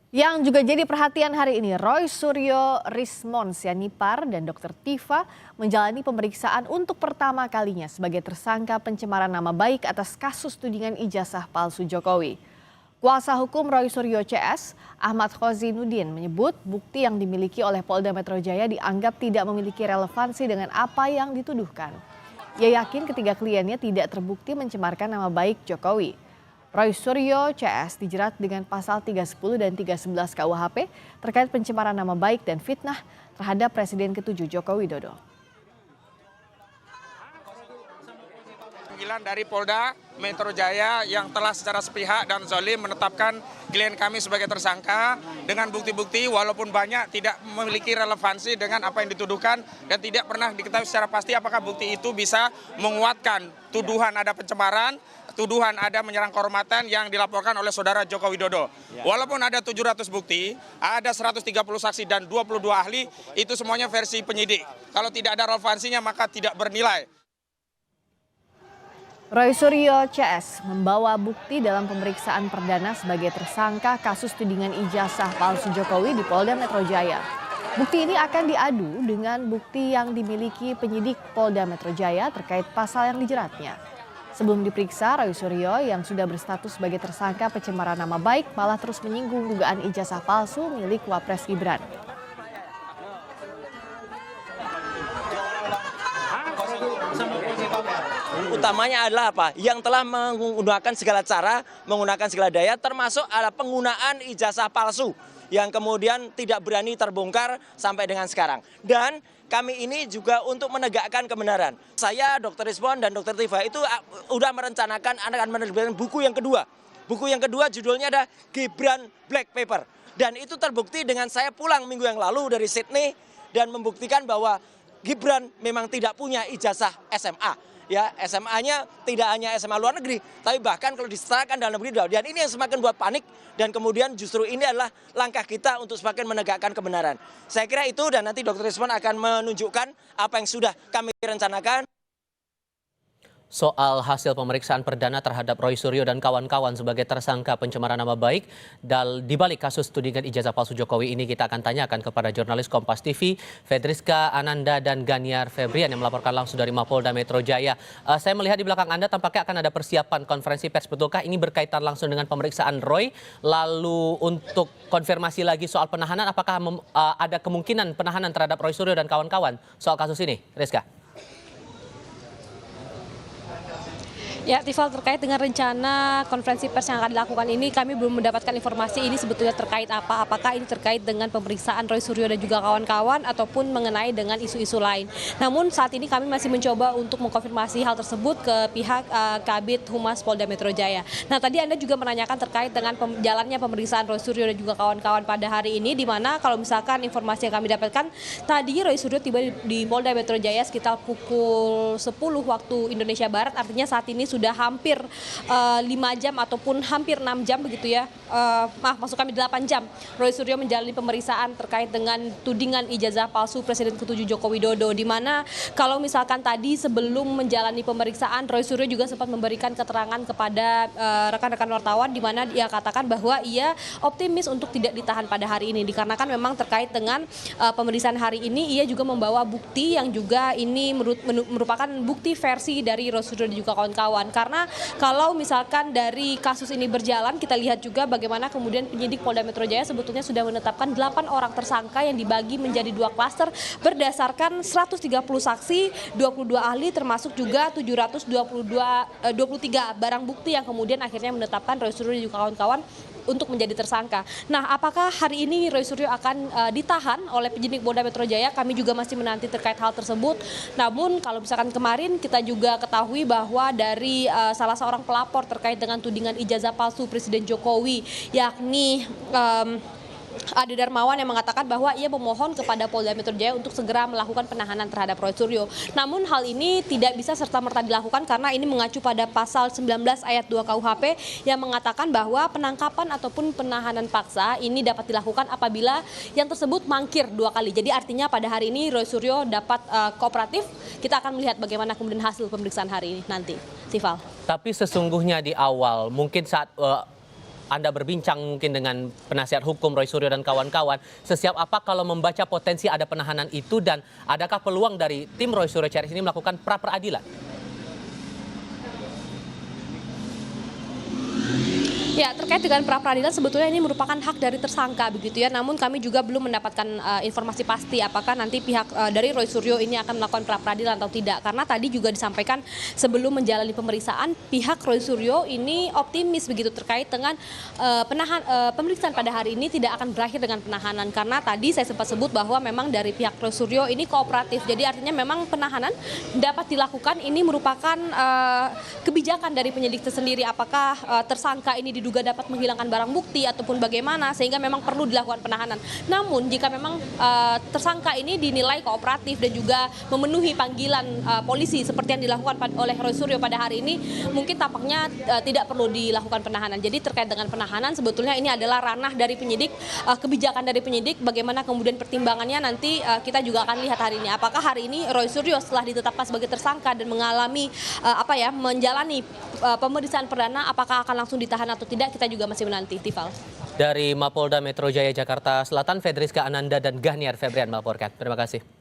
Yang juga jadi perhatian hari ini, Roy Suryo Rismon Sianipar dan Dr. Tifa menjalani pemeriksaan untuk pertama kalinya sebagai tersangka pencemaran nama baik atas kasus tudingan ijazah palsu Jokowi. Kuasa hukum Roy Suryo CS, Ahmad Khozinuddin menyebut bukti yang dimiliki oleh Polda Metro Jaya dianggap tidak memiliki relevansi dengan apa yang dituduhkan. Ia yakin ketiga kliennya tidak terbukti mencemarkan nama baik Jokowi. Roy Suryo CS dijerat dengan pasal 310 dan 311 KUHP terkait pencemaran nama baik dan fitnah terhadap Presiden ke-7 Joko Widodo. Panggilan dari Polda Metro Jaya yang telah secara sepihak dan zalim menetapkan klien kami sebagai tersangka dengan bukti-bukti walaupun banyak tidak memiliki relevansi dengan apa yang dituduhkan dan tidak pernah diketahui secara pasti apakah bukti itu bisa menguatkan tuduhan ada pencemaran, tuduhan ada menyerang kehormatan yang dilaporkan oleh saudara Joko Widodo. Walaupun ada 700 bukti, ada 130 saksi dan 22 ahli, itu semuanya versi penyidik. Kalau tidak ada relevansinya maka tidak bernilai. Roy Suryo CS membawa bukti dalam pemeriksaan perdana sebagai tersangka kasus tudingan ijazah palsu Jokowi di Polda Metro Jaya. Bukti ini akan diadu dengan bukti yang dimiliki penyidik Polda Metro Jaya terkait pasal yang dijeratnya. Sebelum diperiksa, Roy Suryo yang sudah berstatus sebagai tersangka pencemaran nama baik malah terus menyinggung dugaan ijazah palsu milik Wapres Gibran. Utamanya adalah apa? Yang telah menggunakan segala cara, menggunakan segala daya, termasuk ada penggunaan ijazah palsu yang kemudian tidak berani terbongkar sampai dengan sekarang. Dan kami ini juga untuk menegakkan kebenaran. Saya, Dr. Rismon dan Dr. Tifa itu udah merencanakan akan menerbitkan buku yang kedua. Buku yang kedua judulnya ada Gibran Black Paper. Dan itu terbukti dengan saya pulang minggu yang lalu dari Sydney dan membuktikan bahwa Gibran memang tidak punya ijazah SMA. Ya, SMA-nya tidak hanya SMA luar negeri, tapi bahkan kalau diserahkan dalam negeri. Dan ini yang semakin buat panik dan kemudian justru ini adalah langkah kita untuk semakin menegakkan kebenaran. Saya kira itu dan nanti Dr. Rismon akan menunjukkan apa yang sudah kami rencanakan. Soal hasil pemeriksaan perdana terhadap Roy Suryo dan kawan-kawan sebagai tersangka pencemaran nama baik di balik kasus tudingan ijazah palsu Jokowi ini kita akan tanyakan kepada jurnalis Kompas TV Fedriska Ananda dan Ganiar Febrian yang melaporkan langsung dari Mapolda Metro Jaya. Saya melihat di belakang Anda tampaknya akan ada persiapan konferensi pers, betulkah ini berkaitan langsung dengan pemeriksaan Roy? Lalu untuk konfirmasi lagi soal penahanan, apakah ada kemungkinan penahanan terhadap Roy Suryo dan kawan-kawan soal kasus ini, Rizka? Ya, Tifal, terkait dengan rencana konferensi pers yang akan dilakukan ini, kami belum mendapatkan informasi ini sebetulnya terkait apa. Apakah ini terkait dengan pemeriksaan Roy Suryo dan juga kawan-kawan ataupun mengenai dengan isu-isu lain. Namun saat ini kami masih mencoba untuk mengkonfirmasi hal tersebut ke pihak Kabid Humas Polda Metro Jaya. Nah, tadi Anda juga menanyakan terkait dengan jalannya pemeriksaan Roy Suryo dan juga kawan-kawan pada hari ini, di mana kalau misalkan informasi yang kami dapatkan, tadi Roy Suryo tiba di Polda Metro Jaya sekitar pukul 10 waktu Indonesia Barat, artinya saat ini sudah hampir 5 jam ataupun hampir 6 jam begitu ya, maksud kami 8 jam Roy Suryo menjalani pemeriksaan terkait dengan tudingan ijazah palsu Presiden ke-7 Joko Widodo, di mana kalau misalkan tadi sebelum menjalani pemeriksaan Roy Suryo juga sempat memberikan keterangan kepada rekan-rekan wartawan, di mana ia katakan bahwa ia optimis untuk tidak ditahan pada hari ini dikarenakan memang terkait dengan pemeriksaan hari ini ia juga membawa bukti yang juga ini merupakan bukti versi dari Roy Suryo dan juga kawan-kawan. Karena kalau misalkan dari kasus ini berjalan, kita lihat juga bagaimana kemudian penyidik Polda Metro Jaya sebetulnya sudah menetapkan 8 orang tersangka yang dibagi menjadi 2 klaster berdasarkan 130 saksi, 22 ahli termasuk juga 723 barang bukti yang kemudian akhirnya menetapkan Roy Suryo dan juga kawan-kawan untuk menjadi tersangka. Nah, apakah hari ini Roy Suryo akan ditahan oleh penyidik Polda Metro Jaya? Kami juga masih menanti terkait hal tersebut. Namun kalau misalkan kemarin kita juga ketahui bahwa dari salah seorang pelapor terkait dengan tudingan ijazah palsu Presiden Jokowi, yakni Ade Darmawan, yang mengatakan bahwa ia memohon kepada Polda Metro Jaya untuk segera melakukan penahanan terhadap Roy Suryo. Namun hal ini tidak bisa serta-merta dilakukan karena ini mengacu pada pasal 19 ayat 2 KUHP yang mengatakan bahwa penangkapan ataupun penahanan paksa ini dapat dilakukan apabila yang tersebut mangkir 2 kali. Jadi artinya pada hari ini Roy Suryo dapat kooperatif. Kita akan melihat bagaimana kemudian hasil pemeriksaan hari ini nanti. Tifal. Tapi sesungguhnya di awal mungkin saat Anda berbincang mungkin dengan penasihat hukum Roy Suryo dan kawan-kawan, sesiap apa kalau membaca potensi ada penahanan itu, dan adakah peluang dari tim Roy Suryo Charity ini melakukan pra-peradilan? Ya, terkait dengan pra-peradilan sebetulnya ini merupakan hak dari tersangka begitu ya. Namun kami juga belum mendapatkan informasi pasti apakah nanti pihak dari Roy Suryo ini akan melakukan pra-peradilan atau tidak. Karena tadi juga disampaikan sebelum menjalani pemeriksaan pihak Roy Suryo ini optimis begitu terkait dengan pemeriksaan pada hari ini tidak akan berakhir dengan penahanan. Karena tadi saya sempat sebut bahwa memang dari pihak Roy Suryo ini kooperatif. Jadi artinya memang penahanan dapat dilakukan, ini merupakan kebijakan dari penyidik tersendiri apakah tersangka ini diduga dapat menghilangkan barang bukti ataupun bagaimana, sehingga memang perlu dilakukan penahanan. Namun jika memang tersangka ini dinilai kooperatif dan juga memenuhi panggilan polisi seperti yang dilakukan oleh Roy Suryo pada hari ini, mungkin tampaknya tidak perlu dilakukan penahanan. Jadi terkait dengan penahanan sebetulnya ini adalah ranah dari penyidik, kebijakan dari penyidik, bagaimana kemudian pertimbangannya nanti kita juga akan lihat hari ini. Apakah hari ini Roy Suryo setelah ditetapkan sebagai tersangka dan mengalami menjalani pemeriksaan perdana, apakah akan langsung ditahan atau tidak, kita juga masih menanti. Tifal. Dari Mapolda Metro Jaya Jakarta Selatan, Fedriska Ananda dan Gahniar Febrian melaporkan. Terima kasih.